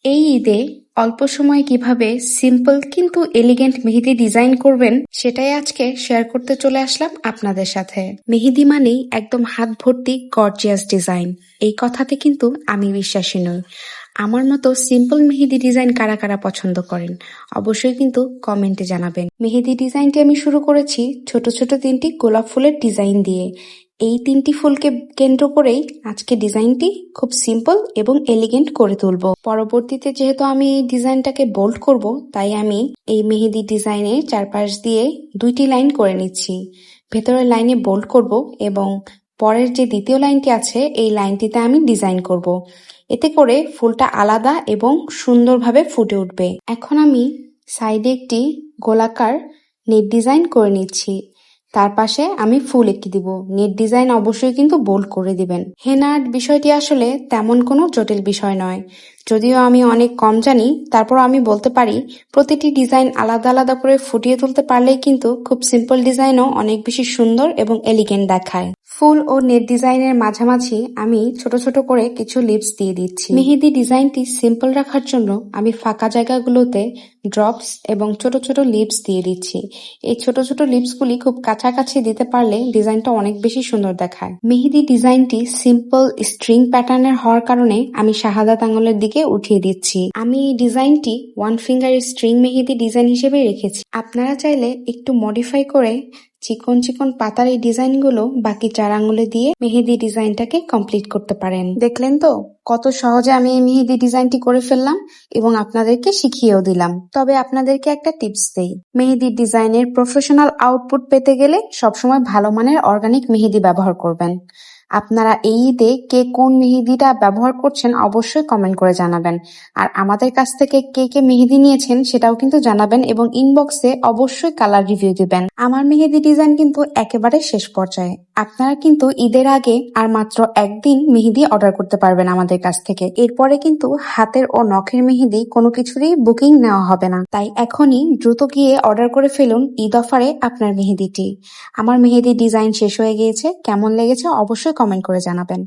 এই ঈদে অল্প সময়ে কিভাবে সিম্পল কিন্তু এলিগেন্ট মেহেদি ডিজাইন করবেন সেটাই আজকে শেয়ার করতে চলে আসলাম আপনাদের সাথে। মেহেদি মানেই একদম হাত ভর্তি গর্জিয়াস ডিজাইন, এই কথাতে কিন্তু আমি বিশ্বাসী নই। আমার মতো সিম্পল মেহেদি ডিজাইন কারা কারা পছন্দ করেন অবশ্যই কিন্তু কমেন্টে জানাবেন। মেহেদি ডিজাইনটি আমি শুরু করেছি ছোট ছোট 3টি গোলাপ ফুলের ডিজাইন দিয়ে। এই 3টি ফুলকে কেন্দ্র করেই আজকে ডিজাইনটি খুব সিম্পল এবং এলিগেন্ট করে তুলব। পরবর্তীতে যেহেতু আমি এই ডিজাইনটাকে বোল্ড করব, তাই আমি এই মেহেদি ডিজাইনের চারপাশ দিয়ে 2টি লাইন করে নিচ্ছি। ভেতরের লাইনে বোল্ড করব এবং পরের যে দ্বিতীয় লাইনটি আছে এই লাইনটিতে আমি ডিজাইন করব। এতে করে ফুলটা আলাদা এবং সুন্দরভাবে ফুটে উঠবে। এখন আমি সাইডে একটি গোলাকার নেট ডিজাইন করে নিচ্ছি। তার পাশে আমি ফুল এঁকে দিব। নেট ডিজাইন অবশ্যই কিন্তু বোল্ড করে দিবেন। হেনা আর্ট বিষয়টি আসলে তেমন কোনো জটিল বিষয় নয়। যদিও আমি অনেক কম জানি, তারপর আমি বলতে পারি প্রতিটি ডিজাইন আলাদা আলাদা করে ফুটিয়ে তুলতে পারলেই কিন্তু খুব সিম্পল ডিজাইনও অনেক বেশি সুন্দর এবং এলিগেন্ট দেখায়। ফুল ও নেট ডিজাইনের মাঝামাঝি আমি ছোট ছোট করে কিছু লিপস দিয়ে দিচ্ছি। মেহেদি ডিজাইনটি সিম্পল রাখার জন্য আমি ফাঁকা জায়গাগুলোতে ড্রপস এবং ছোট ছোট লিপস দিয়ে দিচ্ছি। এই ছোট ছোট লিপসগুলি খুব কাছাকাছি দিতে পারলে ডিজাইনটা অনেক বেশি সুন্দর দেখায়। মেহেদি ডিজাইনটি সিম্পল স্ট্রিং প্যাটার্নের হওয়ার কারণে আমি শাহাদাত আঙুলের দিকে উঠিয়ে দিচ্ছি। আমি এই ডিজাইনটি 1 ফিঙ্গার স্ট্রিং মেহেদি ডিজাইন হিসেবে রেখেছি। আপনারা চাইলে একটু মডিফাই করে চিকন চিকন পাতার এই ডিজাইনগুলো বাকি 4 আঙুলে দিয়ে মেহেদি ডিজাইনটাকে কমপ্লিট করতে পারেন। দেখলেন তো কত সহজে আমি এই মেহেদি ডিজাইনটি করে ফেললাম এবং আপনাদেরকে শিখিয়েও দিলাম। তবে আপনাদেরকে একটা টিপস দেই, মেহেদি ডিজাইনের প্রফেশনাল আউটপুট পেতে গেলে সবসময় ভালো মানের অর্গানিক মেহেদি ব্যবহার করবেন। আপনারা এই ঈদে কে কোন মেহেদিটা ব্যবহার করছেন অবশ্যই কমেন্ট করে জানাবেন। আর আমাদের কাছ থেকে কে কে মেহেদি নিয়েছেন সেটাও কিন্তু জানাবেন এবং ইনবক্সে অবশ্যই কালার রিভিউ দিবেন। আমার মেহেদি ডিজাইন কিন্তু একেবারে শেষ পর্যায়ে। আপনারা কিন্তু ঈদের আগে আর মাত্র একদিন মেহেদি অর্ডার করতে পারবেন আমাদের কাছ থেকে। এরপরে কিন্তু হাতের ও নখের মেহেদি কোনো কিছুরই বুকিং নেওয়া হবে না। তাই এখনই দ্রুত গিয়ে অর্ডার করে ফেলুন ঈদ অফারে আপনার মেহেদিটি। আমার মেহেদি ডিজাইন শেষ হয়ে গিয়েছে, কেমন লেগেছে অবশ্যই কমেন্ট করে জানাবেন।